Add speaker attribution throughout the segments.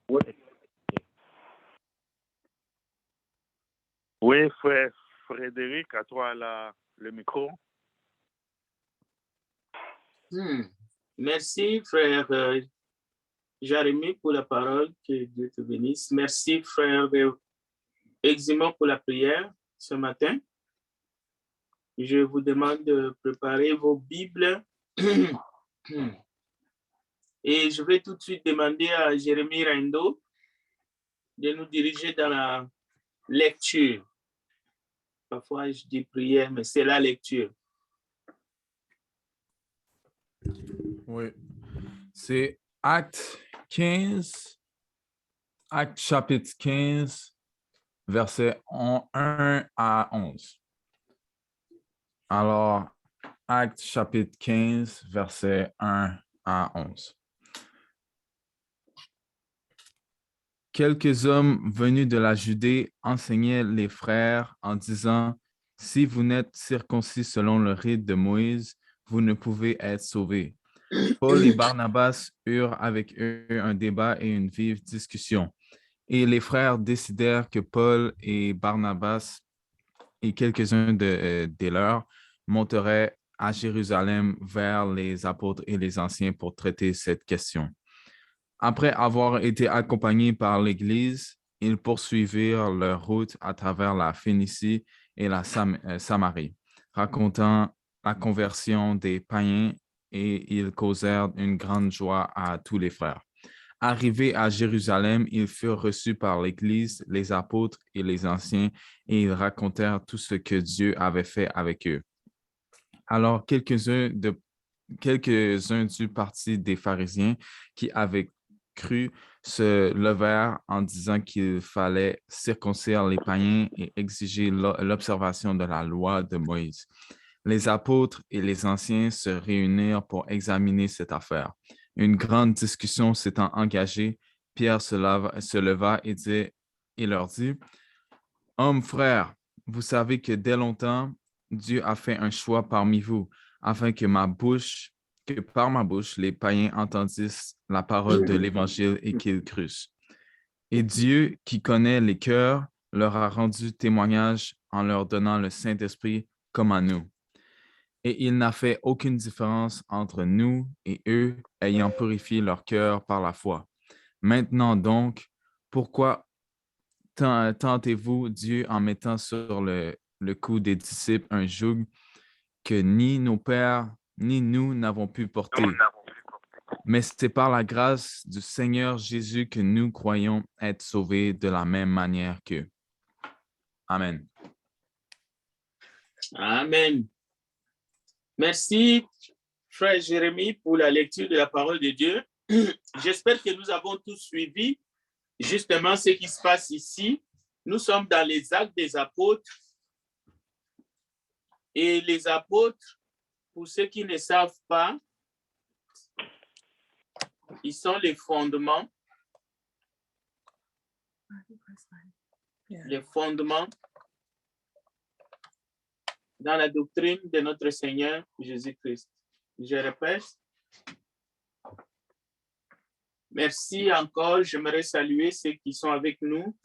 Speaker 1: Oui, oui, frère Frédéric, à toi le micro.
Speaker 2: Merci, frère Jérémie, pour la parole. Que Dieu te bénisse. Merci, frère Eximon, pour la prière ce matin. Je vous demande de préparer vos Bibles. Et je vais tout de suite demander à Jérémie Rendo de nous diriger dans la lecture. Parfois, je dis prière, mais c'est la lecture.
Speaker 3: Oui. C'est Acte 15, Acte chapitre 15, versets 1 à 11. Alors, Acte chapitre 15, versets 1 à 11. Quelques hommes venus de la Judée enseignaient les frères en disant, « Si vous n'êtes circoncis selon le rite de Moïse, vous ne pouvez être sauvés. » Paul et Barnabas eurent avec eux un débat et une vive discussion. Et les frères décidèrent que Paul et Barnabas et quelques-uns des leurs monteraient à Jérusalem vers les apôtres et les anciens pour traiter cette question. Après avoir été accompagnés par l'Église, ils poursuivirent leur route à travers la Phénicie et la Samarie, racontant la conversion des païens, et ils causèrent une grande joie à tous les frères. Arrivés à Jérusalem, ils furent reçus par l'Église, les apôtres et les anciens, et ils racontèrent tout ce que Dieu avait fait avec eux. Alors, quelques-uns du parti des pharisiens qui avaient cru se levèrent en disant qu'il fallait circoncire les païens et exiger l'observation de la loi de Moïse. Les apôtres et les anciens se réunirent pour examiner cette affaire. Une grande discussion s'étant engagée, Pierre se leva et leur dit, « Hommes, frères, vous savez que dès longtemps, Dieu a fait un choix parmi vous, afin que par ma bouche, les païens entendissent la parole de l'Évangile et qu'ils crussent. Et Dieu, qui connaît les cœurs, leur a rendu témoignage en leur donnant le Saint-Esprit comme à nous. Et il n'a fait aucune différence entre nous et eux, ayant purifié leur cœur par la foi. Maintenant donc, pourquoi tentez-vous Dieu en mettant sur le cou des disciples un joug que ni nos pères ni nous n'avons pu porter? Mais c'est par la grâce du Seigneur Jésus que nous croyons être sauvés de la même manière qu'eux. Amen.
Speaker 2: Amen. Merci, frère Jérémie, pour la lecture de la parole de Dieu. J'espère que nous avons tous suivi justement ce qui se passe ici. Nous sommes dans les actes des apôtres. Et les apôtres, pour ceux qui ne savent pas, ils sont les fondements. Les fondements dans la doctrine de notre Seigneur Jésus-Christ. Je répète. Merci encore. J'aimerais saluer ceux qui sont avec nous.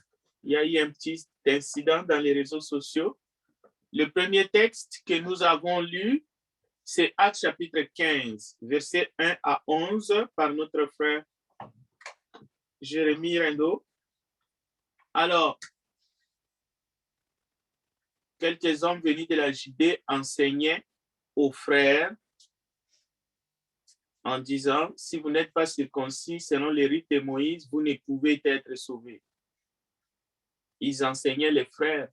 Speaker 2: Il y a eu un petit incident dans les réseaux sociaux. Le premier texte que nous avons lu, c'est Actes chapitre 15, versets 1 à 11, par notre frère Jérémie Rendo. Alors, quelques hommes venus de la Judée enseignaient aux frères en disant, si vous n'êtes pas circoncis selon les rites de Moïse, vous ne pouvez être sauvés. Ils enseignaient les frères.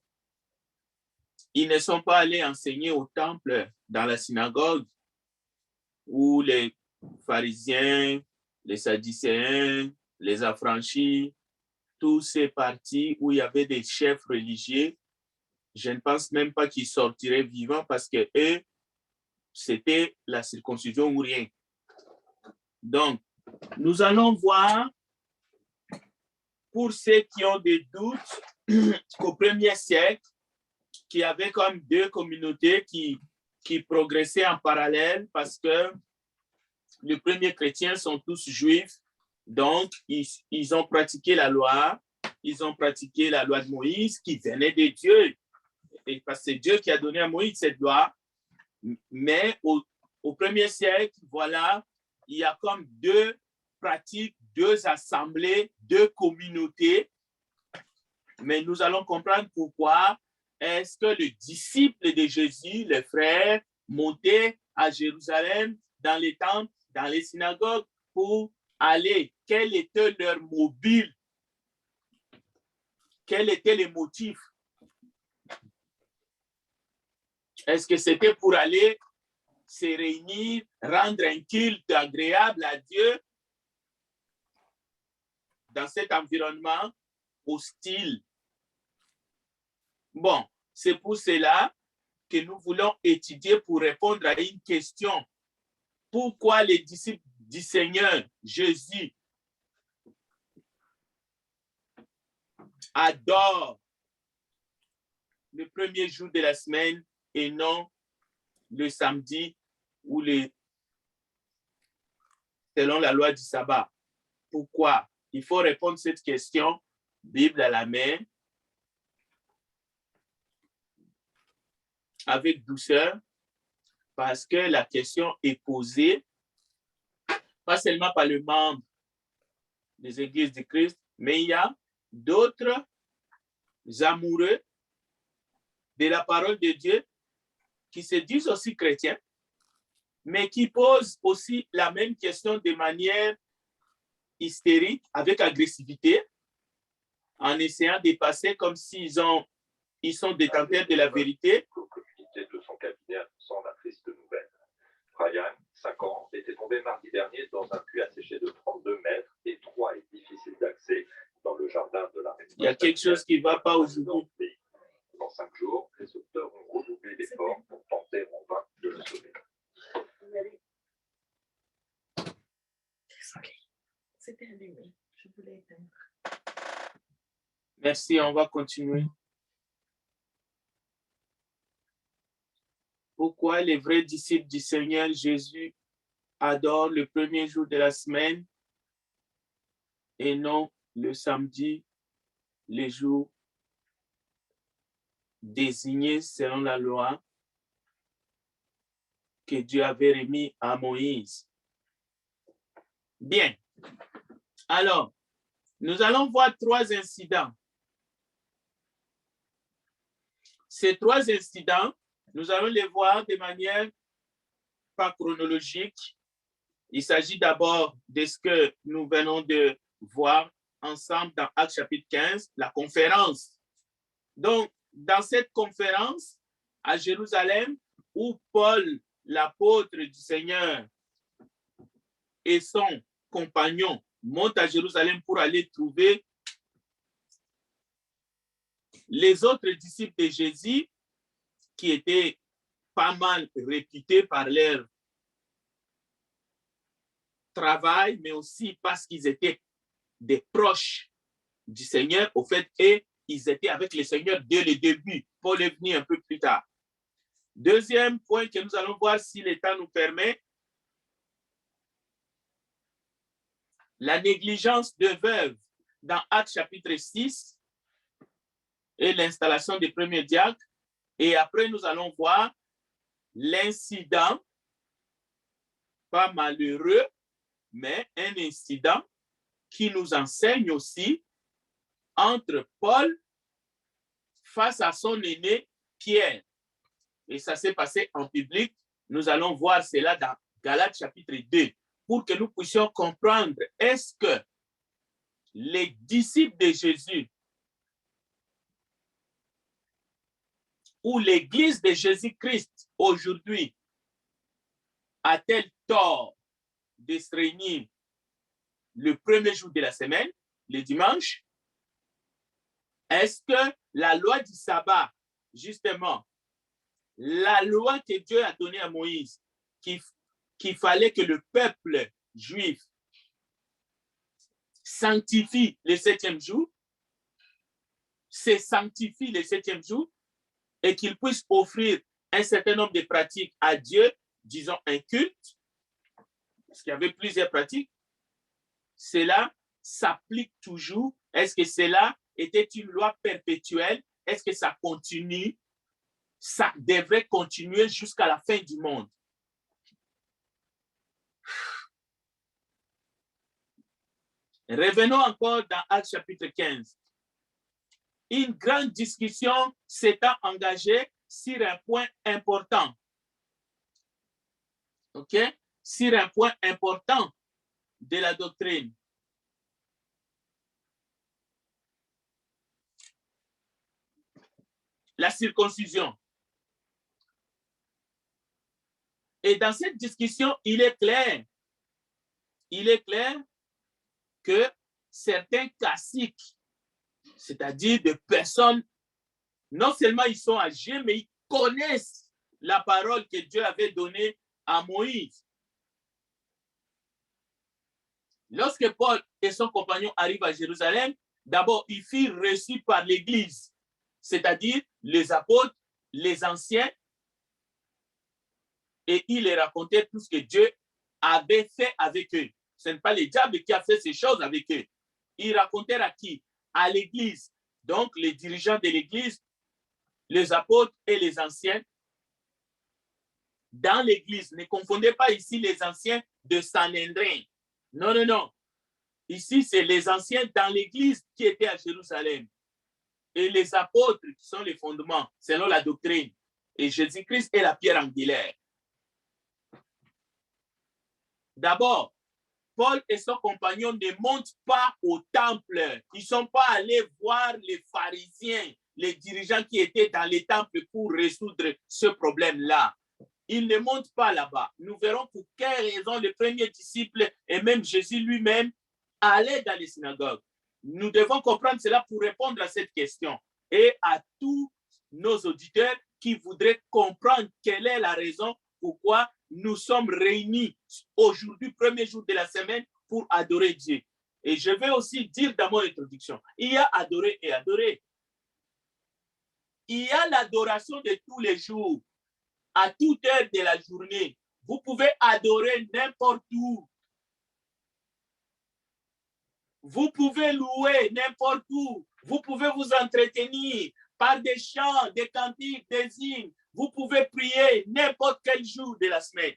Speaker 2: Ils ne sont pas allés enseigner au temple, dans la synagogue, où les pharisiens, les sadducéens, les affranchis, tous ces partis où il y avait des chefs religieux, je ne pense même pas qu'ils sortiraient vivants parce que eux, c'était la circoncision ou rien. Donc, nous allons voir, pour ceux qui ont des doutes, qu'au 1er siècle, qu'il y avait comme deux communautés qui progressaient en parallèle parce que les premiers chrétiens sont tous juifs Donc, ils ont pratiqué la loi. Ils ont pratiqué la loi de Moïse qui venait de Dieu. Et parce que c'est Dieu qui a donné à Moïse cette loi. Mais au premier siècle, voilà, il y a comme deux pratiques, deux assemblées, deux communautés. Mais nous allons comprendre pourquoi est-ce que le disciple de Jésus, les frères, montaient à Jérusalem dans les temples, dans les synagogues pour aller. Quel était leur mobile? Quels étaient les motifs? Est-ce que c'était pour aller se réunir, rendre un culte agréable à Dieu dans cet environnement hostile? Bon, c'est pour cela que nous voulons étudier pour répondre à une question. Pourquoi les disciples du Seigneur Jésus adorent le premier jour de la semaine et non le samedi ou selon la loi du sabbat? Pourquoi? Il faut répondre à cette question, Bible à la main, avec douceur, parce que la question est posée, pas seulement par le membre des églises de Christ, mais il y a d'autres amoureux de la parole de Dieu qui se disent aussi chrétiens, mais qui posent aussi la même question de manière hystérique, avec agressivité, en essayant de passer comme s'ils sont détenteurs de la vérité.
Speaker 4: De son cabinet annonçant la triste nouvelle. Ryan, 5 ans, était tombé mardi dernier dans un puits asséché de 32 mètres, étroit et difficile d'accès dans le jardin de la résidence.
Speaker 2: Il y a quelque chose qui ne va pas aujourd'hui.
Speaker 4: Dans 5 jours, les sauveteurs ont redoublé l'effort pour tenter en vain de le sauver.
Speaker 5: Désolée, c'était allumé. Je voulais éteindre.
Speaker 2: Merci, on va continuer. Pourquoi les vrais disciples du Seigneur Jésus adorent le premier jour de la semaine et non le samedi, les jours désignés selon la loi que Dieu avait remis à Moïse? Bien. Alors, nous allons voir 3 incidents. Ces 3 incidents, nous allons les voir de manière pas chronologique. Il s'agit d'abord de ce que nous venons de voir ensemble dans Actes chapitre 15, la conférence. Donc, dans cette conférence à Jérusalem, où Paul, l'apôtre du Seigneur, et son compagnon montent à Jérusalem pour aller trouver les autres disciples de Jésus qui étaient pas mal réputés par leur travail, mais aussi parce qu'ils étaient des proches du Seigneur, au fait, et ils étaient avec le Seigneur dès le début. Paul est venu un peu plus tard. Deuxième point que nous allons voir si l'État nous permet, la négligence de veuves dans Actes chapitre 6 et l'installation des premiers diacres. Et après, nous allons voir l'incident, pas malheureux, mais un incident qui nous enseigne aussi entre Paul face à son aîné Pierre. Et ça s'est passé en public. Nous allons voir cela dans Galates chapitre 2 pour que nous puissions comprendre est-ce que les disciples de Jésus ou l'Église de Jésus-Christ aujourd'hui a-t-elle tort de se réunir le premier jour de la semaine, le dimanche? Est-ce que la loi du sabbat, justement, la loi que Dieu a donnée à Moïse, qu'il fallait que le peuple juif sanctifie le 7e jour, se sanctifie le 7e jour, et qu'il puisse offrir un certain nombre de pratiques à Dieu, disons un culte, parce qu'il y avait plusieurs pratiques. cela s'applique toujours? Est-ce que cela était une loi perpétuelle? Est-ce que ça continue? Ça devrait continuer jusqu'à la fin du monde. Revenons encore dans Actes chapitre 15. Une grande discussion s'étant engagée sur un point important. OK? Sur un point important de la doctrine. La circoncision. Et dans cette discussion, il est clair que certains caciques, c'est-à-dire des personnes, non seulement ils sont âgés, mais ils connaissent la parole que Dieu avait donnée à Moïse. Lorsque Paul et son compagnon arrivent à Jérusalem, d'abord, ils furent reçus par l'Église, c'est-à-dire les apôtres, les anciens, et ils les racontaient tout ce que Dieu avait fait avec eux. Ce n'est pas le diable qui a fait ces choses avec eux. Ils racontèrent à qui? À l'Église. Donc, les dirigeants de l'Église, les apôtres et les anciens dans l'Église. Ne confondez pas ici les anciens de Sanhédrin. Non, non, non. Ici, c'est les anciens dans l'Église qui étaient à Jérusalem. Et les apôtres qui sont les fondements, selon la doctrine. Et Jésus-Christ est la pierre angulaire. D'abord, Paul et son compagnon ne montent pas au temple. Ils ne sont pas allés voir les pharisiens, les dirigeants qui étaient dans les temples pour résoudre ce problème-là. Ils ne montent pas là-bas. Nous verrons pour quelle raison les premiers disciples et même Jésus lui-même allaient dans les synagogues. Nous devons comprendre cela pour répondre à cette question. Et à tous nos auditeurs qui voudraient comprendre quelle est la raison pourquoi nous sommes réunis aujourd'hui, premier jour de la semaine, pour adorer Dieu. Et je vais aussi dire dans mon introduction, il y a adorer et adorer. Il y a l'adoration de tous les jours, à toute heure de la journée. Vous pouvez adorer n'importe où. Vous pouvez louer n'importe où. Vous pouvez vous entretenir par des chants, des cantiques, des hymnes. Vous pouvez prier n'importe quel jour de la semaine.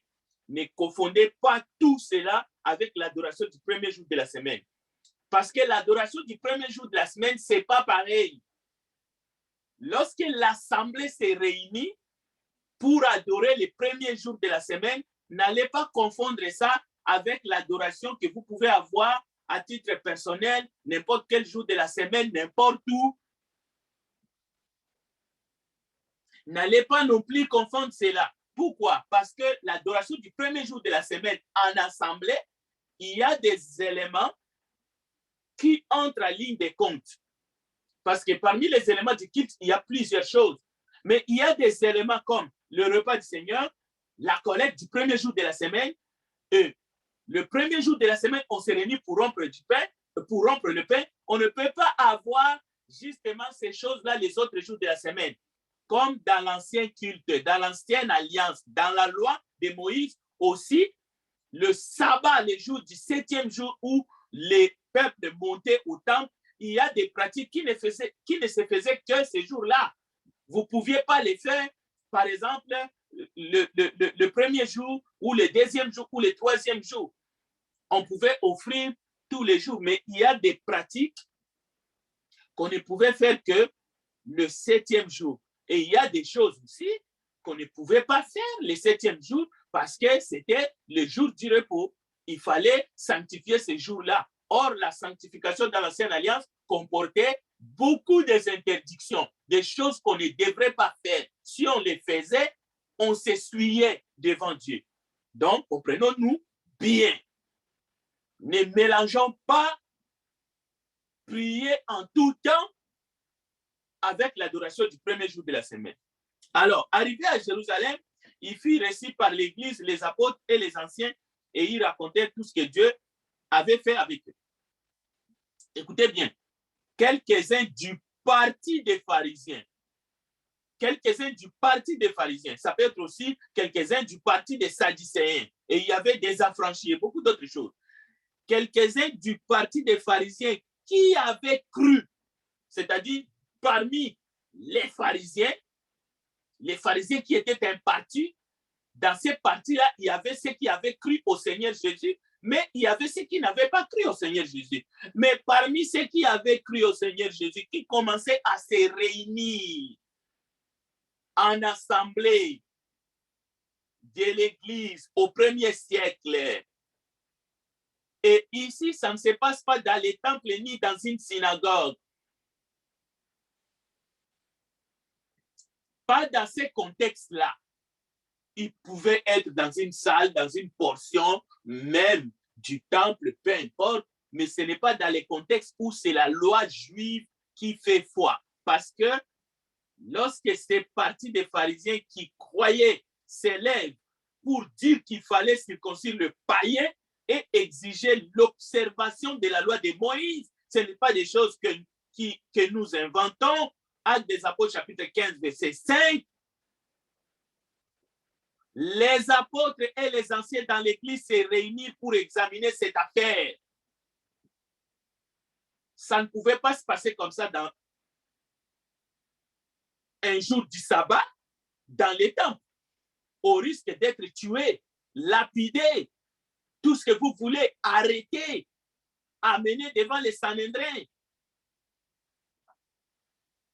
Speaker 2: Ne confondez pas tout cela avec l'adoration du premier jour de la semaine. Parce que l'adoration du premier jour de la semaine, ce n'est pas pareil. Lorsque l'assemblée s'est réunie pour adorer les premiers jours de la semaine, n'allez pas confondre ça avec l'adoration que vous pouvez avoir à titre personnel, n'importe quel jour de la semaine, n'importe où. N'allez pas non plus confondre cela. Pourquoi? Parce que l'adoration du premier jour de la semaine en assemblée, il y a des éléments qui entrent en ligne de compte. Parce que parmi les éléments du culte, il y a plusieurs choses. Mais il y a des éléments comme le repas du Seigneur, la collecte du premier jour de la semaine. Et le premier jour de la semaine, on se réunit pour rompre du pain, pour rompre le pain. On ne peut pas avoir justement ces choses-là les autres jours de la semaine. Comme dans l'ancien culte, dans l'ancienne alliance, dans la loi de Moïse, aussi, le sabbat, le jour du 7e jour où les peuples montaient au temple, il y a des pratiques qui ne se faisaient que ces jours-là. Vous ne pouviez pas les faire, par exemple, le premier jour ou le deuxième jour ou le troisième jour. On pouvait offrir tous les jours, mais il y a des pratiques qu'on ne pouvait faire que le 7e jour. Et il y a des choses aussi qu'on ne pouvait pas faire le 7e jour parce que c'était le jour du repos. Il fallait sanctifier ces jours-là. Or, la sanctification dans l'Ancienne Alliance comportait beaucoup d'interdictions, des choses qu'on ne devrait pas faire. Si on les faisait, on s'essuyait devant Dieu. Donc, comprenons-nous bien. Ne mélangeons pas prier en tout temps avec l'adoration du premier jour de la semaine. Alors, arrivé à Jérusalem, il fut reçu par l'Église, les apôtres et les anciens, et il racontait tout ce que Dieu avait fait avec eux. Écoutez bien, quelques-uns du parti des pharisiens, ça peut être aussi quelques-uns du parti des sadducéens, et il y avait des affranchis et beaucoup d'autres choses. quelques-uns du parti des pharisiens qui avaient cru, c'est-à-dire parmi les pharisiens qui étaient un parti, dans ces partis-là, il y avait ceux qui avaient cru au Seigneur Jésus, mais il y avait ceux qui n'avaient pas cru au Seigneur Jésus. Mais parmi ceux qui avaient cru au Seigneur Jésus, qui commençaient à se réunir en assemblée de l'Église au 1er siècle. Et ici, ça ne se passe pas dans les temples ni dans une synagogue. Pas dans ces contextes-là. Il pouvait être dans une salle, dans une portion même du temple, peu importe, mais ce n'est pas dans les contextes où c'est la loi juive qui fait foi. Parce que lorsque ces partis des pharisiens qui croyaient s'élèvent pour dire qu'il fallait circoncire le païen et exiger l'observation de la loi de Moïse, ce n'est pas des choses que nous inventons. Actes des Apôtres, chapitre 15, verset 5. Les apôtres et les anciens dans l'Église se réunissent pour examiner cette affaire. Ça ne pouvait pas se passer comme ça dans un jour du sabbat, dans les temples, au risque d'être tué, lapidé, tout ce que vous voulez, arrêter, amener devant les Sanhédrins.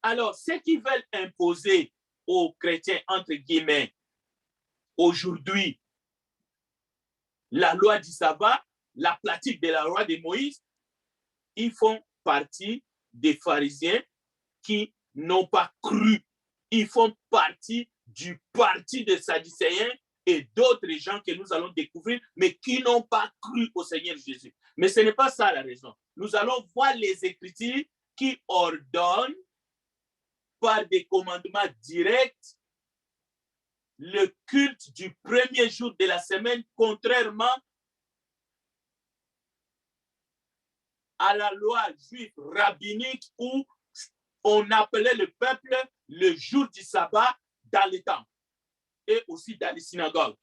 Speaker 2: Alors, ceux qui veulent imposer aux chrétiens, entre guillemets, aujourd'hui, la loi du sabbat, la pratique de la loi de Moïse, ils font partie des pharisiens qui n'ont pas cru. Ils font partie du parti des Sadducéens et d'autres gens que nous allons découvrir, mais qui n'ont pas cru au Seigneur Jésus. Mais ce n'est pas ça la raison. Nous allons voir les Écritures qui ordonnent par des commandements directs le culte du premier jour de la semaine, contrairement à la loi juive rabbinique où on appelait le peuple le jour du sabbat dans les temples et aussi dans les synagogues.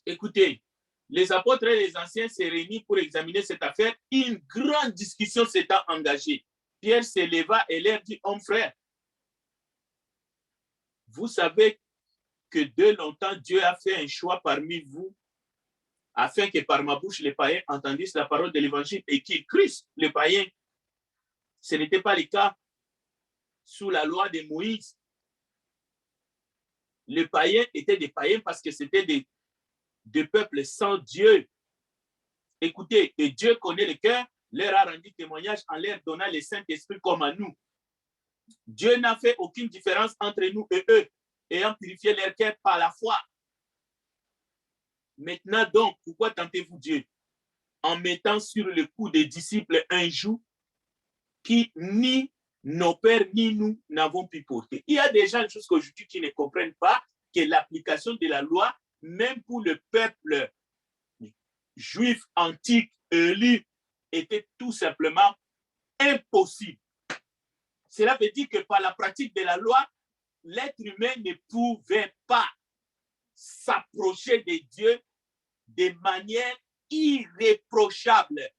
Speaker 2: Écoutez, les apôtres et les anciens se réunissent pour examiner cette affaire. Une grande discussion s'étant engagée. Pierre se leva et leur dit, homme frère, vous savez que de longtemps, Dieu a fait un choix parmi vous afin que par ma bouche, les païens entendissent la parole de l'évangile et qu'ils crissent les païens. Ce n'était pas le cas sous la loi de Moïse. Les païens étaient des païens parce que c'était des peuples sans Dieu. Écoutez, et Dieu connaît le cœur, leur a rendu témoignage en leur donnant le Saint-Esprit comme à nous. Dieu n'a fait aucune différence entre nous et eux, ayant purifié leur cœur par la foi. Maintenant donc, pourquoi tentez-vous Dieu? En mettant sur le cou des disciples un joug qui ni nos pères ni nous n'avons pu porter. Il y a des gens jusqu'aujourd'hui qui ne comprennent pas que l'application de la loi, même pour le peuple juif antique élu, était tout simplement impossible. Cela veut dire que par la pratique de la loi, l'être humain ne pouvait pas s'approcher de Dieu de manière irréprochable.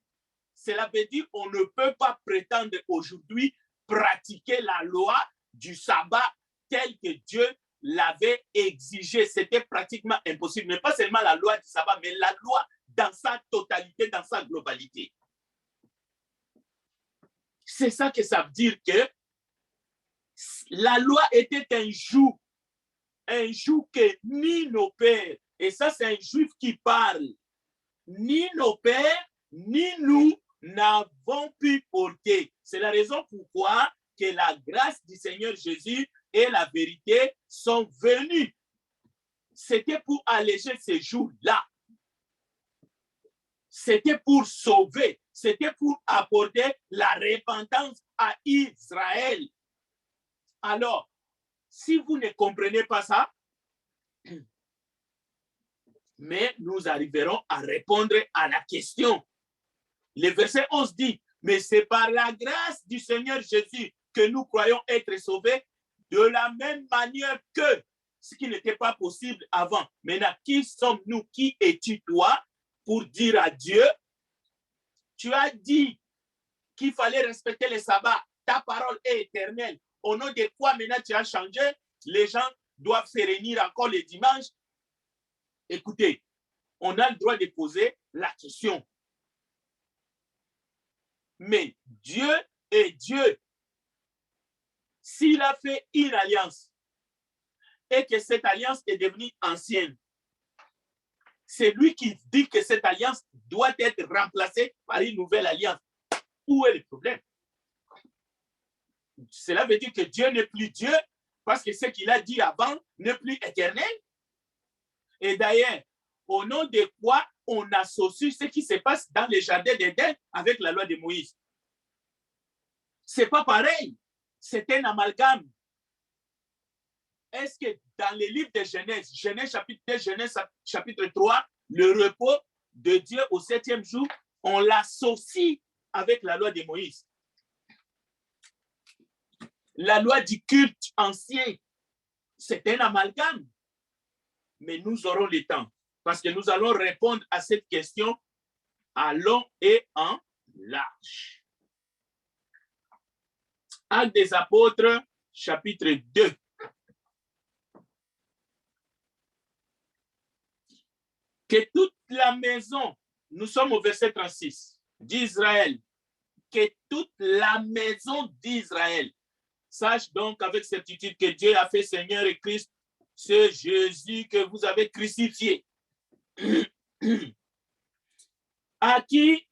Speaker 2: Cela veut dire qu'on ne peut pas prétendre aujourd'hui pratiquer la loi du sabbat telle que Dieu l'avait exigé. C'était pratiquement impossible. Mais pas seulement la loi du sabbat, mais la loi dans sa totalité, dans sa globalité. C'est ça que ça veut dire que la loi était un joug que ni nos pères, et ça c'est un juif qui parle, ni nos pères, ni nous n'avons pu porter. C'est la raison pourquoi que la grâce du Seigneur Jésus et la vérité sont venus. C'était pour alléger ces jours-là. C'était pour sauver. C'était pour apporter la repentance à Israël. Alors, si vous ne comprenez pas ça, mais nous arriverons à répondre à la question. Le verset 11 dit, mais c'est par la grâce du Seigneur Jésus que nous croyons être sauvés, de la même manière que ce qui n'était pas possible avant. Maintenant, qui sommes-nous? Qui es-tu toi pour dire à Dieu, tu as dit qu'il fallait respecter les sabbats, ta parole est éternelle. Au nom de quoi maintenant tu as changé? Les gens doivent se réunir encore les dimanches. Écoutez, on a le droit de poser la question. Mais Dieu est Dieu. S'il a fait une alliance et que cette alliance est devenue ancienne, c'est lui qui dit que cette alliance doit être remplacée par une nouvelle alliance. Où est le problème? Cela veut dire que Dieu n'est plus Dieu parce que ce qu'il a dit avant n'est plus éternel. Et d'ailleurs, au nom de quoi on associe ce qui se passe dans le jardin d'Éden avec la loi de Moïse? C'est pas pareil. C'est un amalgame. Est-ce que dans les livres de Genèse, Genèse chapitre 2, Genèse chapitre 3, le repos de Dieu au 7e jour, on l'associe avec la loi de Moïse? La loi du culte ancien, c'est un amalgame. Mais nous aurons le temps parce que nous allons répondre à cette question en long et en large. Actes des apôtres, chapitre 2. Que toute la maison, nous sommes au verset 36, d'Israël, que toute la maison d'Israël sache donc avec certitude que Dieu a fait Seigneur et Christ, ce Jésus que vous avez crucifié, à qui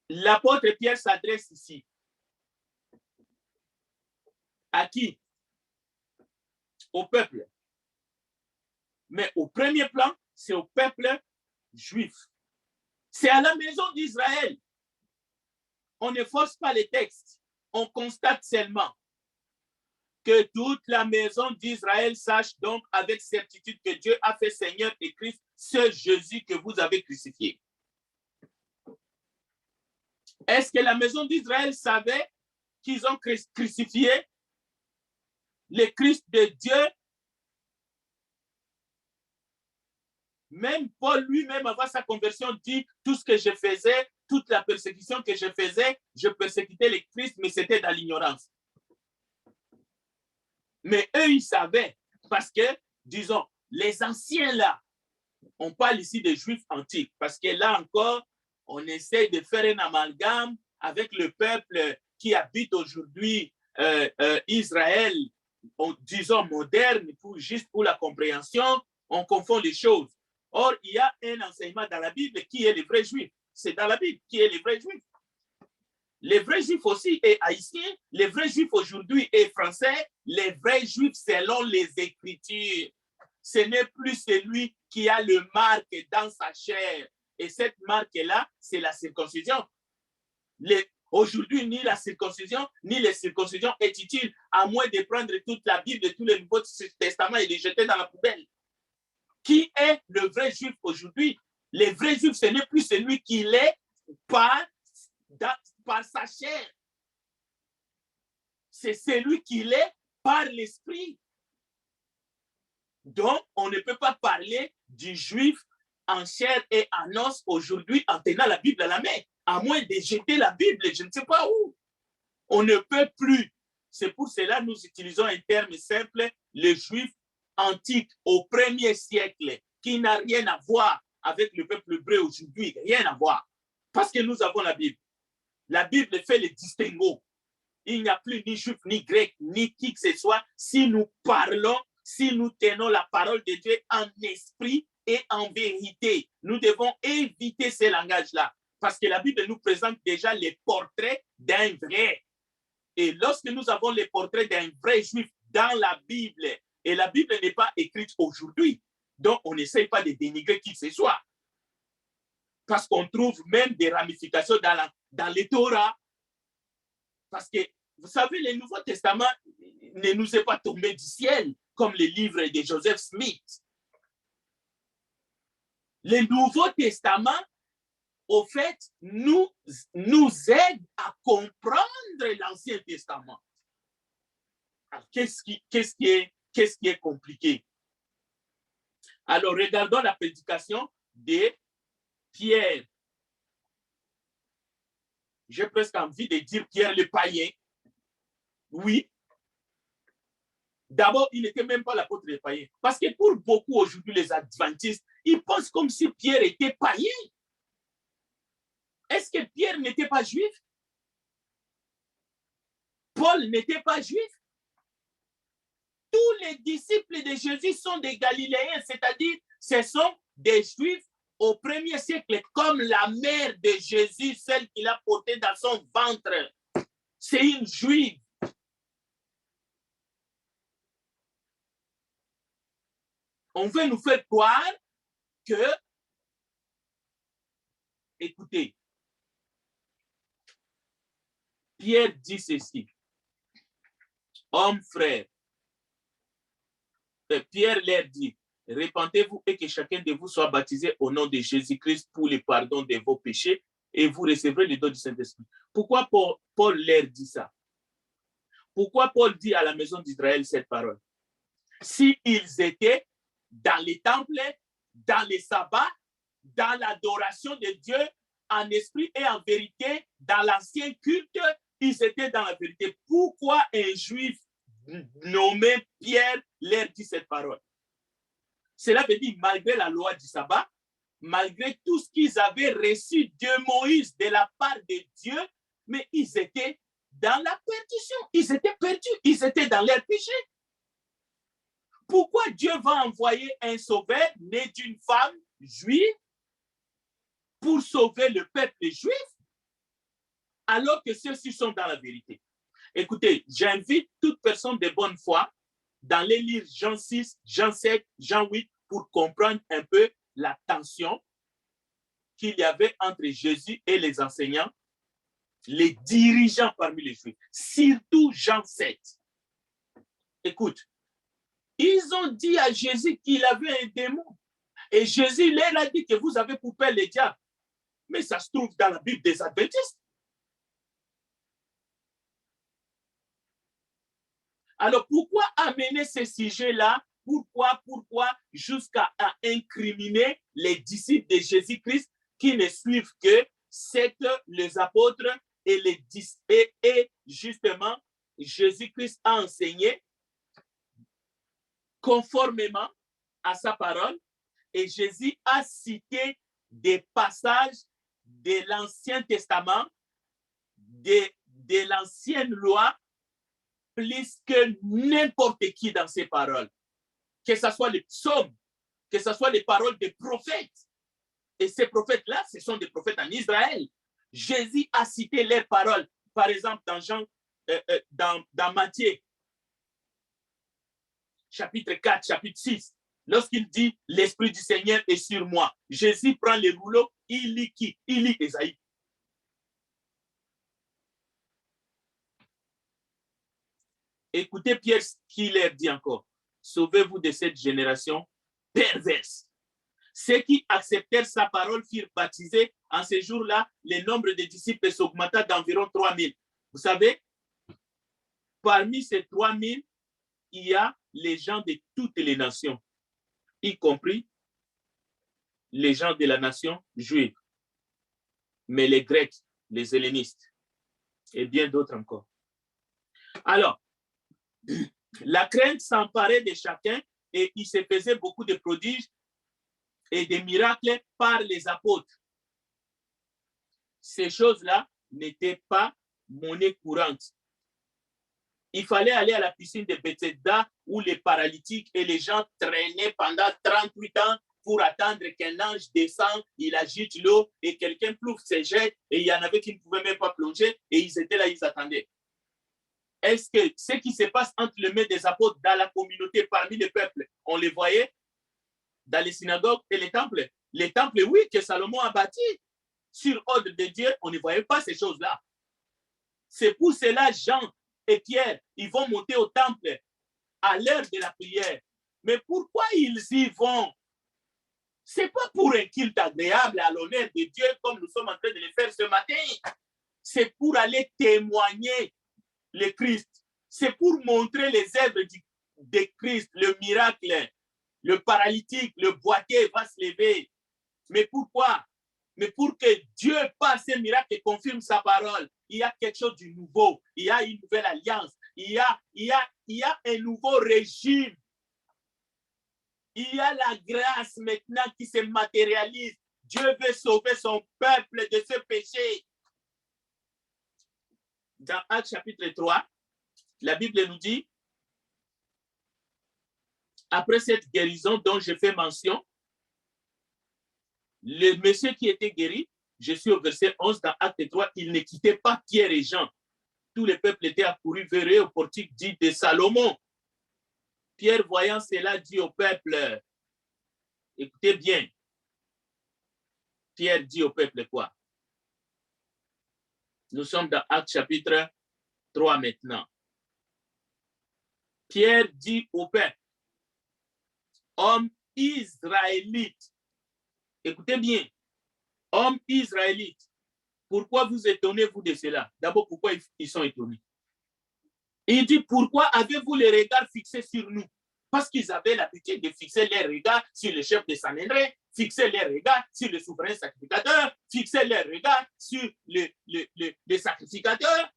Speaker 2: l'apôtre Pierre s'adresse ici. À qui? Au peuple. Mais au premier plan, c'est au peuple juif. C'est à la maison d'Israël. On ne force pas les textes. On constate seulement que toute la maison d'Israël sache donc avec certitude que Dieu a fait Seigneur et Christ, ce Jésus que vous avez crucifié. Est-ce que la maison d'Israël savait qu'ils ont crucifié le Christ de Dieu? Même Paul lui-même, avant sa conversion, dit tout ce que je faisais, toute la persécution que je faisais, je persécutais le Christ, mais c'était dans l'ignorance. Mais eux, ils savaient, parce que, disons, les anciens là, on parle ici des Juifs antiques, parce que là encore, on essaie de faire un amalgame avec le peuple qui habite aujourd'hui Israël, disons moderne, juste pour la compréhension, on confond les choses. Or, il y a un enseignement dans la Bible qui est le vrai juif. C'est dans la Bible qui est le vrai juif. Les vrais juifs aussi est haïtien, les vrais juifs aujourd'hui est français, les vrais juifs selon les Écritures. Ce n'est plus celui qui a le marque dans sa chair. Et cette marque-là, c'est la circoncision. Aujourd'hui, ni la circoncision, ni les circoncisions est utile, à moins de prendre toute la Bible et tout le Nouveau Testament et de jeter dans la poubelle. Qui est le vrai juif aujourd'hui? Le vrai juif, ce n'est plus celui qui l'est par sa chair. C'est celui qui l'est par l'esprit. Donc, on ne peut pas parler du juif en chair et en os aujourd'hui en tenant la Bible à la main, à moins de jeter la Bible, je ne sais pas où. On ne peut plus. C'est pour cela que nous utilisons un terme simple, le juif antique au 1er siècle, qui n'a rien à voir avec le peuple hébreu aujourd'hui, rien à voir. Parce que nous avons la Bible. La Bible fait le distinguo. Il n'y a plus ni juif, ni grec, ni qui que ce soit. Si nous parlons, si nous tenons la parole de Dieu en esprit et en vérité, nous devons éviter ces langages-là. Parce que la Bible nous présente déjà les portraits d'un vrai. Et lorsque nous avons les portraits d'un vrai juif dans la Bible, et la Bible n'est pas écrite aujourd'hui, donc on n'essaye pas de dénigrer qui que ce soit. Parce qu'on trouve même des ramifications dans les Torah. Parce que, vous savez, le Nouveau Testament ne nous est pas tombé du ciel, comme les livres de Joseph Smith. Le Nouveau Testament, au fait, nous aide à comprendre l'Ancien Testament. Alors, qu'est-ce qui est compliqué? Alors, regardons la prédication de Pierre. J'ai presque envie de dire Pierre le païen. Oui. D'abord, il n'était même pas l'apôtre des païens. Parce que pour beaucoup aujourd'hui, les adventistes, ils pensent comme si Pierre était païen. Est-ce que Pierre n'était pas juif? Paul n'était pas juif? Tous les disciples de Jésus sont des Galiléens, c'est-à-dire ce sont des juifs au 1er siècle, comme la mère de Jésus, celle qu'il a portée dans son ventre. C'est une juive. On veut nous faire croire que, écoutez, Pierre dit ceci, homme frère, Pierre leur dit, répentez-vous et que chacun de vous soit baptisé au nom de Jésus-Christ pour le pardon de vos péchés et vous recevrez le don du Saint-Esprit. Pourquoi Paul leur dit ça? Pourquoi Paul dit à la maison d'Israël cette parole? S'ils étaient dans les temples, dans les sabbats, dans l'adoration de Dieu, en esprit et en vérité, dans l'ancien culte, ils étaient dans la vérité. Pourquoi un juif nommé Pierre leur dit cette parole? Cela veut dire, malgré la loi du sabbat, malgré tout ce qu'ils avaient reçu de Moïse, de la part de Dieu, mais ils étaient dans la perdition. Ils étaient perdus. Ils étaient dans leur péché. Pourquoi Dieu va envoyer un sauveur né d'une femme juive pour sauver le peuple juif alors que ceux-ci sont dans la vérité? Écoutez, j'invite toute personne de bonne foi d'aller lire Jean 6, Jean 7, Jean 8 pour comprendre un peu la tension qu'il y avait entre Jésus et les enseignants, les dirigeants parmi les Juifs, surtout Jean 7. Écoute, ils ont dit à Jésus qu'il avait un démon. Et Jésus leur a dit que vous avez pour père le diable. Mais ça se trouve dans la Bible des Adventistes. Alors, pourquoi amener ce sujet-là? Pourquoi jusqu'à incriminer les disciples de Jésus-Christ qui ne suivent que ce que les apôtres et justement Jésus-Christ a enseigné conformément à sa parole, et Jésus a cité des passages de l'Ancien Testament, de l'ancienne loi, plus que n'importe qui dans ses paroles. Que ce soit les psaumes, que ce soit les paroles des prophètes. Et ces prophètes-là, ce sont des prophètes en Israël. Jésus a cité leurs paroles. Par exemple, dans Matthieu, chapitre 4, chapitre 6, lorsqu'il dit « L'Esprit du Seigneur est sur moi », Jésus prend les rouleaux, il lit qui? Il lit Ésaïe. Écoutez Pierre qui leur dit encore, « Sauvez-vous de cette génération perverse. » Ceux qui acceptèrent sa parole furent baptisés. En ce jour-là, le nombre de disciples s'augmenta d'environ 3000. Vous savez, parmi ces 3000, il y a les gens de toutes les nations, y compris les gens de la nation juive, mais les Grecs, les hellénistes et bien d'autres encore. Alors, la crainte s'emparait de chacun et il se faisait beaucoup de prodiges et des miracles par les apôtres. Ces choses-là n'étaient pas monnaie courante. Il fallait aller à la piscine de Bethesda où les paralytiques et les gens traînaient pendant 38 ans pour attendre qu'un ange descende, il agite l'eau et quelqu'un plouffe ses jets et il y en avait qui ne pouvaient même pas plonger et ils étaient là, ils attendaient. Est-ce que ce qui se passe entre les mains des apôtres dans la communauté, parmi les peuples, on les voyait dans les synagogues et les temples? Les temples, oui, que Salomon a bâti sur ordre de Dieu, on ne voyait pas ces choses-là. C'est pour cela, Jean et Pierre, ils vont monter au temple à l'heure de la prière. Mais pourquoi ils y vont? Ce n'est pas pour un culte agréable à l'honneur de Dieu comme nous sommes en train de le faire ce matin. C'est pour aller témoigner le Christ. C'est pour montrer les œuvres de Christ, le miracle, le paralytique, le boiteux va se lever. Mais pourquoi? Mais pour que Dieu, par ses miracles, confirme sa parole. Il y a quelque chose de nouveau. Il y a une nouvelle alliance. Il y a un nouveau régime. Il y a la grâce maintenant qui se matérialise. Dieu veut sauver son peuple de ce péché. Dans Actes chapitre 3, la Bible nous dit, après cette guérison dont je fais mention, le monsieur qui était guéri, je suis au verset 11 dans Acte 3, il ne quittait pas Pierre et Jean. Tout le peuple était accouru vers eux au portique dit de Salomon. Pierre, voyant cela, dit au peuple, écoutez bien, Pierre dit au peuple quoi? Nous sommes dans Actes chapitre 3 maintenant. Pierre dit au peuple, homme israélite, écoutez bien, homme israélite, pourquoi vous étonnez-vous de cela? D'abord, pourquoi ils sont étonnés? Il dit, pourquoi avez-vous les regards fixés sur nous? Parce qu'ils avaient l'habitude de fixer les regards sur le chef de Sanhédrin, fixer les regards sur le souverain sacrificateur, fixer les regards sur le sacrificateur,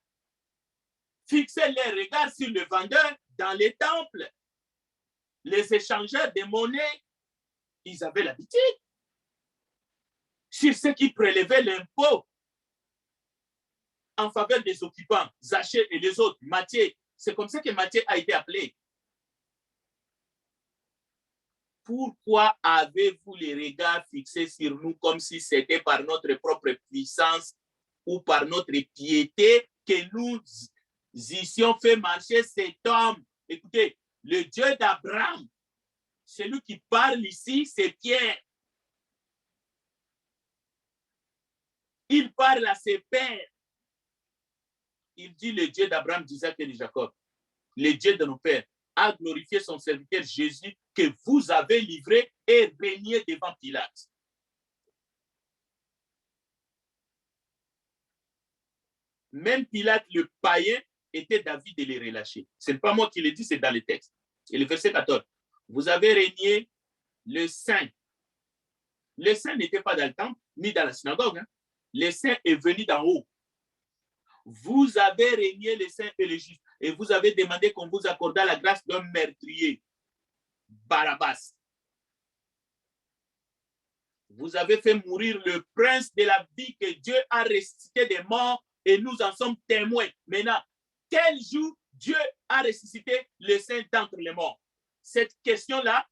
Speaker 2: fixer les regards sur le vendeur dans les temples, les échangeurs de monnaie, ils avaient l'habitude. Sur ceux qui prélevaient l'impôt en faveur des occupants, Zachée et les autres, Matthieu. C'est comme ça que Matthieu a été appelé. Pourquoi avez-vous les regards fixés sur nous comme si c'était par notre propre puissance ou par notre piété que nous eussions fait marcher cet homme? Écoutez, le Dieu d'Abraham, celui qui parle ici, c'est Pierre. Il parle à ses pères. Il dit le Dieu d'Abraham, d'Isaac et de Jacob, le Dieu de nos pères, a glorifié son serviteur Jésus que vous avez livré et régné devant Pilate. Même Pilate, le païen, était d'avis de les relâcher. Ce n'est pas moi qui le dis, c'est dans le texte. Et le verset 14. Vous avez régné le saint. Le saint n'était pas dans le temple, ni dans la synagogue. Hein. Le saint est venu d'en haut. Vous avez régné le saint et le juste. Et vous avez demandé qu'on vous accordât la grâce d'un meurtrier, Barabbas. Vous avez fait mourir le prince de la vie que Dieu a ressuscité des morts et nous en sommes témoins. Maintenant, quel jour Dieu a ressuscité le saint d'entre les morts? Cette question-là,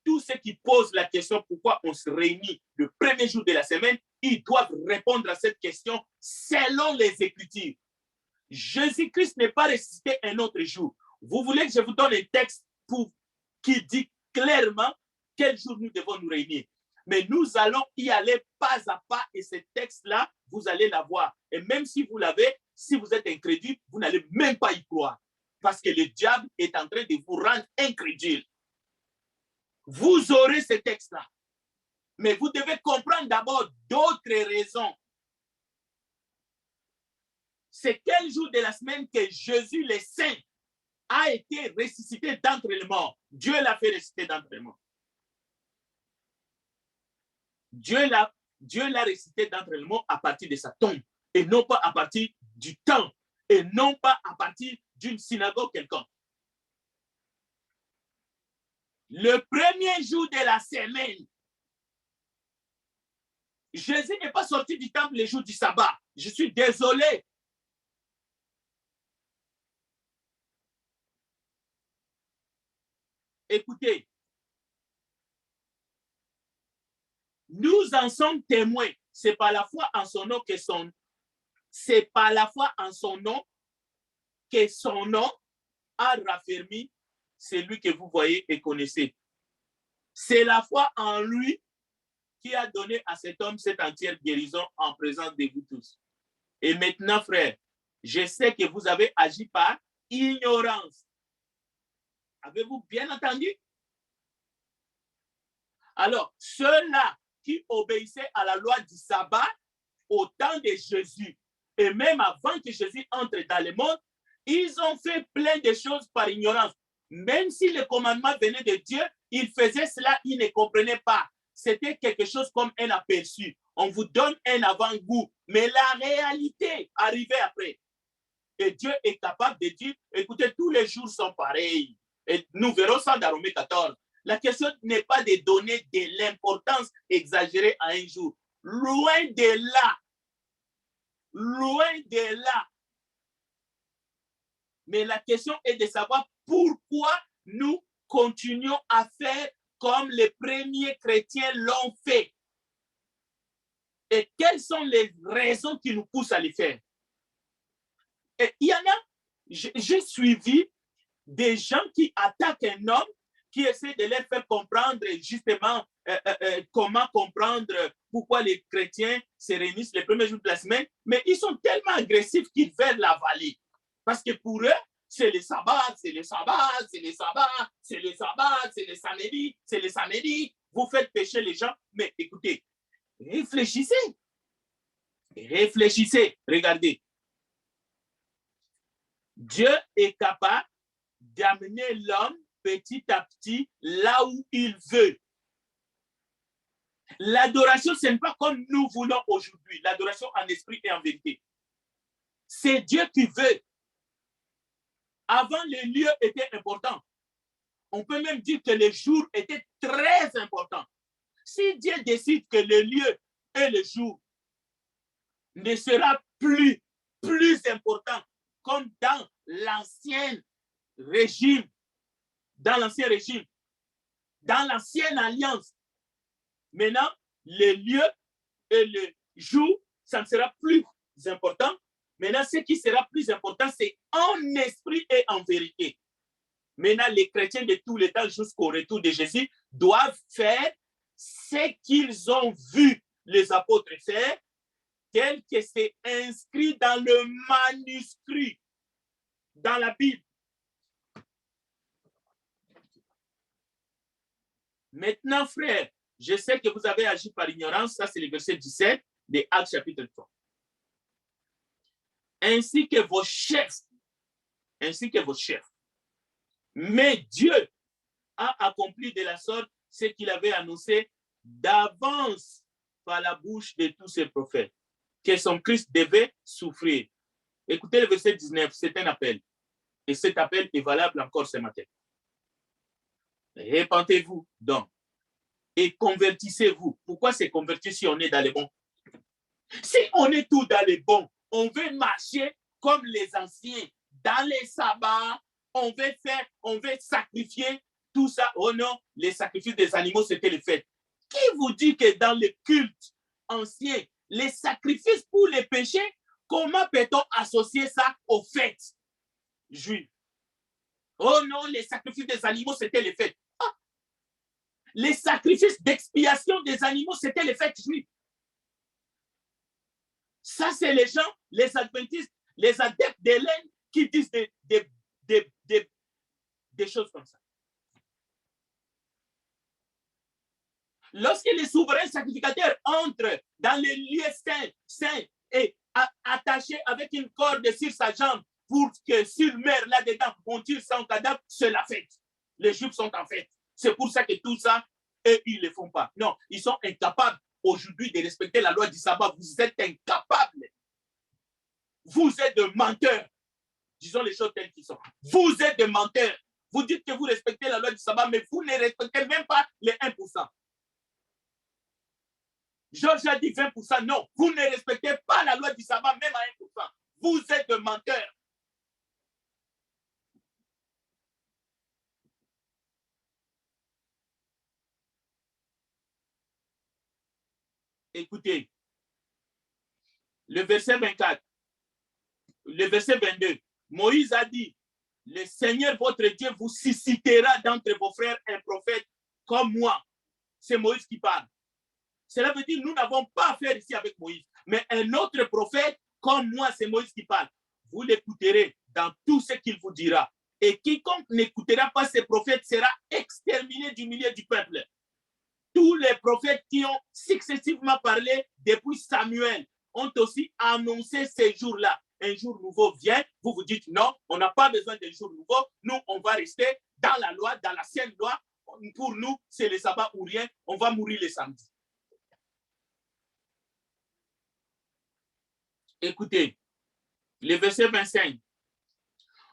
Speaker 2: tous ceux qui posent la question pourquoi on se réunit le premier jour de la semaine, ils doivent répondre à cette question selon les Écritures. Jésus-Christ n'est pas ressuscité un autre jour. Vous voulez que je vous donne un texte qui dit clairement quel jour nous devons nous réunir. Mais nous allons y aller pas à pas et ce texte-là, vous allez l'avoir. Et même si vous l'avez, si vous êtes incrédule, vous n'allez même pas y croire. Parce que le diable est en train de vous rendre incrédule. Vous aurez ce texte-là. Mais vous devez comprendre d'abord d'autres raisons. C'est quel jour de la semaine que Jésus, le Saint, a été ressuscité d'entre les morts? Dieu l'a fait ressusciter d'entre les morts. Dieu l'a ressuscité d'entre les morts à partir de sa tombe, et non pas à partir du temps, et non pas à partir d'une synagogue quelconque. Le premier jour de la semaine, Jésus n'est pas sorti du temple le jour du sabbat. Je suis désolé. Écoutez, nous en sommes témoins. C'est par la foi en son nom que son nom a raffermi celui que vous voyez et connaissez. C'est la foi en lui qui a donné à cet homme cette entière guérison en présence de vous tous. Et maintenant, frère, je sais que vous avez agi par ignorance. Avez-vous bien entendu? Alors, ceux-là qui obéissaient à la loi du sabbat au temps de Jésus, et même avant que Jésus entre dans le monde, ils ont fait plein de choses par ignorance. Même si le commandement venait de Dieu, il faisait cela, il ne comprenait pas. C'était quelque chose comme un aperçu. On vous donne un avant-goût, mais la réalité arrivait après. Et Dieu est capable de dire, écoutez, tous les jours sont pareils. Et nous verrons ça dans Romains 14. La question n'est pas de donner de l'importance exagérée à un jour. Loin de là. Loin de là. Mais la question est de savoir pourquoi nous continuons à faire comme les premiers chrétiens l'ont fait. Et quelles sont les raisons qui nous poussent à les faire? Et il y en a, j'ai suivi des gens qui attaquent un homme, qui essaient de leur faire comprendre justement comment comprendre pourquoi les chrétiens se réunissent les premiers jours de la semaine, mais ils sont tellement agressifs qu'ils veulent l'avaler. Parce que pour eux, c'est les sabbats, c'est les sabbats, c'est les sabbats, c'est les sabbats, c'est les samedis, c'est les samedis. Vous faites pécher les gens, mais écoutez, réfléchissez. Réfléchissez, regardez. Dieu est capable d'amener l'homme petit à petit là où il veut. L'adoration, ce n'est pas comme nous voulons aujourd'hui, l'adoration en esprit et en vérité. C'est Dieu qui veut. Avant, les lieux étaient importants. On peut même dire que les jours étaient très importants. Si Dieu décide que le lieu et le jour ne sera plus important, comme dans l'ancien régime, dans l'ancienne alliance. Maintenant, le lieu et le jour, ça ne sera plus important. Maintenant, ce qui sera plus important, c'est en esprit et en vérité. Maintenant, les chrétiens de tous les temps jusqu'au retour de Jésus doivent faire ce qu'ils ont vu les apôtres faire, tel que c'est inscrit dans le manuscrit, dans la Bible. Maintenant, frère, je sais que vous avez agi par ignorance, ça c'est le verset 17 de Actes chapitre 3. Ainsi que vos chefs. Mais Dieu a accompli de la sorte ce qu'il avait annoncé d'avance par la bouche de tous ses prophètes, que son Christ devait souffrir. Écoutez le verset 19, c'est un appel. Et cet appel est valable encore ce matin. Répentez-vous donc et convertissez-vous. Pourquoi c'est convertir si on est dans les bons? Si on est tout dans les bons, on veut marcher comme les anciens, dans les sabbats, on veut sacrifier tout ça. Oh non, les sacrifices des animaux, c'était les fêtes. Qui vous dit que dans le culte ancien, les sacrifices pour les péchés, comment peut-on associer ça aux fêtes juives? Oh non, les sacrifices des animaux, c'était les fêtes. Ah. Les sacrifices d'expiation des animaux, c'était les fêtes juives. Ça, c'est les gens, les adventistes, les adeptes d'Hélène qui disent des choses comme ça. Lorsque les souverains sacrificateurs entrent dans les lieux saints et attachés avec une corde sur sa jambe pour que s'il meurt là-dedans, on tire son cadavre, c'est la fête. Les Juifs sont en fête. C'est pour ça que tout ça, eux, ils ne le font pas. Non, ils sont incapables aujourd'hui de respecter la loi du sabbat. Vous êtes incapables. Vous êtes de menteurs. Disons les choses telles qu'elles sont. Vous êtes de menteurs. Vous dites que vous respectez la loi du sabbat, mais vous ne respectez même pas les 1%. Georges a dit 20%. Non, vous ne respectez pas la loi du sabbat, même à 1%. Vous êtes de menteurs. Écoutez, le verset 24, le verset 22, Moïse a dit, le Seigneur votre Dieu vous suscitera d'entre vos frères un prophète comme moi. C'est Moïse qui parle. Cela veut dire que nous n'avons pas affaire ici avec Moïse, mais un autre prophète comme moi, c'est Moïse qui parle. Vous l'écouterez dans tout ce qu'il vous dira. Et quiconque n'écoutera pas ces prophètes sera exterminé du milieu du peuple. Tous les prophètes qui ont successivement parlé depuis Samuel ont aussi annoncé ces jours-là. Un jour nouveau vient, vous dites non, on n'a pas besoin d'un jour nouveau. Nous, on va rester dans la loi, dans l'ancienne loi. pour nous, c'est le sabbat ou rien, on va mourir le samedi. Écoutez, le verset 25.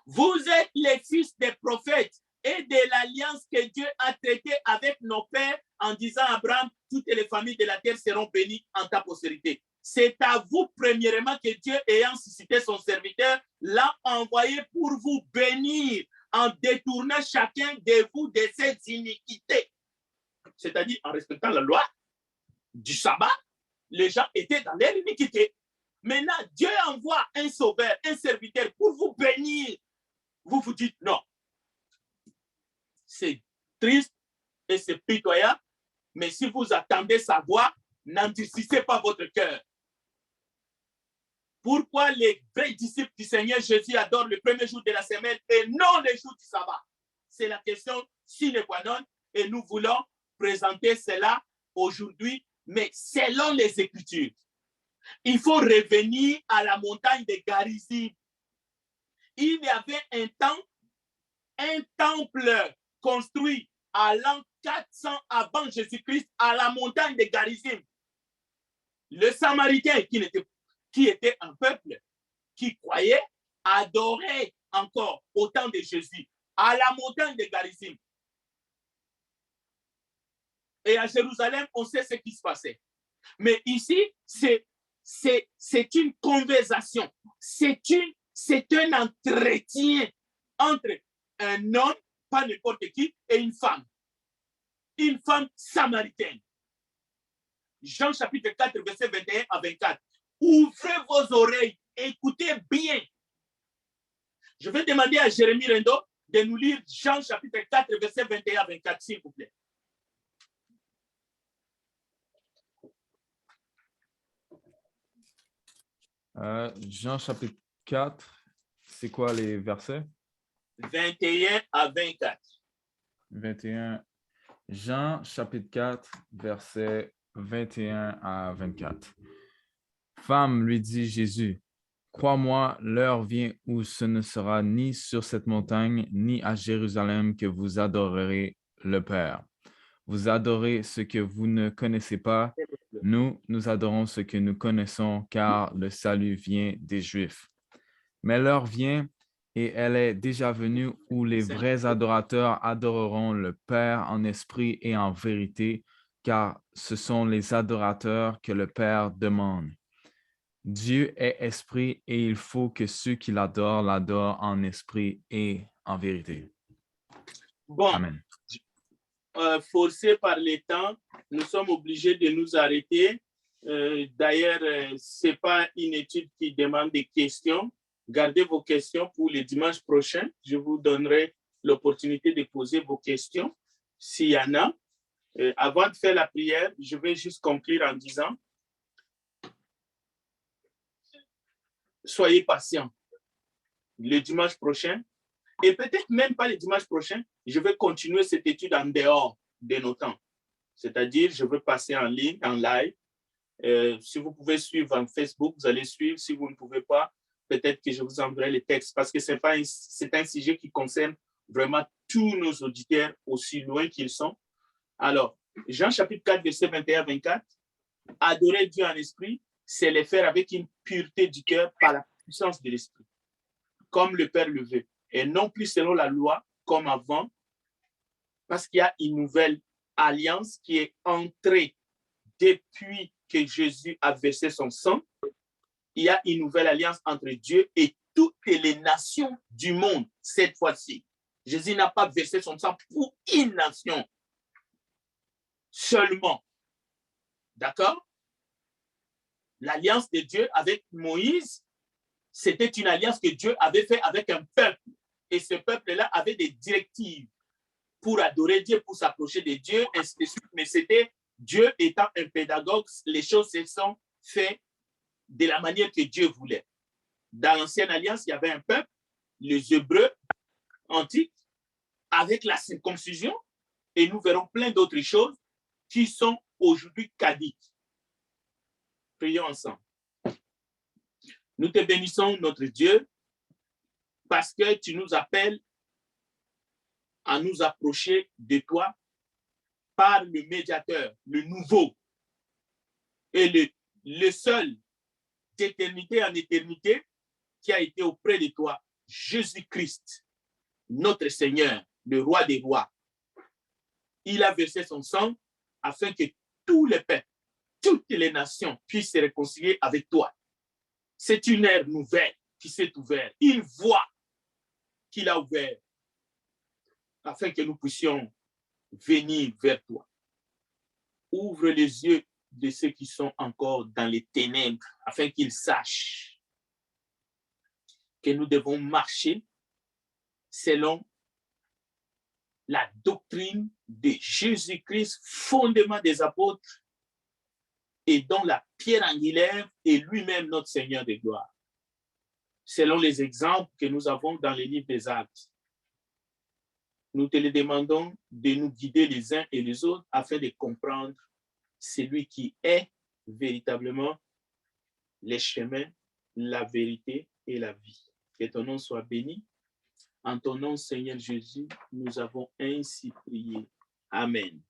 Speaker 2: Vous êtes les fils des prophètes et de l'alliance que Dieu a traitée avec nos pères en disant à Abraham, toutes les familles de la terre seront bénies en ta postérité. C'est à vous, premièrement, que Dieu, ayant suscité son serviteur, l'a envoyé pour vous bénir en détournant chacun de vous de ses iniquités. C'est-à-dire, en respectant la loi du sabbat, les gens étaient dans leur iniquité. Maintenant, Dieu envoie un sauveur, un serviteur pour vous bénir. Vous vous dites non. C'est triste et c'est pitoyable, mais si vous attendez sa voix, n'endurcissez pas votre cœur. Pourquoi les vrais disciples du Seigneur Jésus adorent le premier jour de la semaine et non le jour du sabbat? C'est la question sine qua non et nous voulons présenter cela aujourd'hui, mais selon les Écritures. Il faut revenir à la montagne de Garizim. Il y avait un temple construit à l'an 400 avant Jésus-Christ à la montagne de Garizim. Le Samaritain, qui était un peuple qui croyait, adorait encore au temps de Jésus à la montagne de Garizim. Et à Jérusalem, on sait ce qui se passait. Mais ici, c'est une conversation, c'est un entretien entre un homme, pas n'importe qui, et une femme samaritaine. Jean chapitre 4, verset 21 à 24. Ouvrez vos oreilles, écoutez bien. Je vais demander à Jérémie Rendo de nous lire Jean chapitre 4, verset 21 à 24, s'il vous plaît.
Speaker 3: Jean chapitre 4, c'est quoi les versets?
Speaker 2: 21 à 24.
Speaker 3: 21. Jean chapitre 4, versets 21 à 24. Femme, lui dit Jésus, crois-moi, l'heure vient où ce ne sera ni sur cette montagne, ni à Jérusalem que vous adorerez le Père. Vous adorez ce que vous ne connaissez pas. Nous adorons ce que nous connaissons, car le salut vient des Juifs. Mais l'heure vient, et elle est déjà venue, où les vrais adorateurs adoreront le Père en esprit et en vérité, car ce sont les adorateurs que le Père demande. Dieu est esprit, et il faut que ceux qui l'adorent en esprit et en vérité.
Speaker 2: Bon.
Speaker 3: Amen.
Speaker 2: Forcés par les temps, nous sommes obligés de nous arrêter. D'ailleurs, ce n'est pas une étude qui demande des questions. Gardez vos questions pour le dimanche prochain. Je vous donnerai l'opportunité de poser vos questions, s'il y en a. Avant de faire la prière, je vais juste conclure en disant, soyez patients. Le dimanche prochain, et peut-être même pas le dimanche prochain, je vais continuer cette étude en dehors de nos temps. C'est-à-dire, je vais passer en ligne, en live. Si vous pouvez suivre en Facebook, vous allez suivre. Si vous ne pouvez pas, peut-être que je vous enverrai les textes parce que c'est un sujet qui concerne vraiment tous nos auditeurs, aussi loin qu'ils sont. Alors, Jean chapitre 4, verset 21 à 24, adorer Dieu en esprit, c'est le faire avec une pureté du cœur par la puissance de l'esprit, comme le Père le veut. Et non plus selon la loi, comme avant, parce qu'il y a une nouvelle alliance qui est entrée depuis que Jésus a versé son sang. Il y a une nouvelle alliance entre Dieu et toutes les nations du monde, cette fois-ci. Jésus n'a pas versé son sang pour une nation seulement. D'accord? L'alliance de Dieu avec Moïse, c'était une alliance que Dieu avait faite avec un peuple. Et ce peuple-là avait des directives pour adorer Dieu, pour s'approcher de Dieu, ainsi de suite. Mais c'était Dieu étant un pédagogue, les choses se sont faites de la manière que Dieu voulait. Dans l'ancienne alliance, il y avait un peuple, les Hébreux antiques, avec la circoncision, et nous verrons plein d'autres choses qui sont aujourd'hui caduques. Prions ensemble. Nous te bénissons, notre Dieu, parce que tu nous appelles à nous approcher de toi par le médiateur, le nouveau, et le seul d'éternité en éternité qui a été auprès de toi, Jésus-Christ, notre Seigneur, le roi des rois. Il a versé son sang afin que tous les peuples, toutes les nations puissent se réconcilier avec toi. C'est une ère nouvelle qui s'est ouverte, une voie qu'il a ouverte afin que nous puissions venir vers toi. Ouvre les yeux de ceux qui sont encore dans les ténèbres afin qu'ils sachent que nous devons marcher selon la doctrine de Jésus-Christ, fondement des apôtres, et dont la pierre angulaire est lui-même notre Seigneur de gloire. Selon les exemples que nous avons dans les livres des Actes, nous te le demandons de nous guider les uns et les autres afin de comprendre celui qui est véritablement les chemins, la vérité et la vie. Que ton nom soit béni. En ton nom, Seigneur Jésus, nous avons ainsi prié. Amen.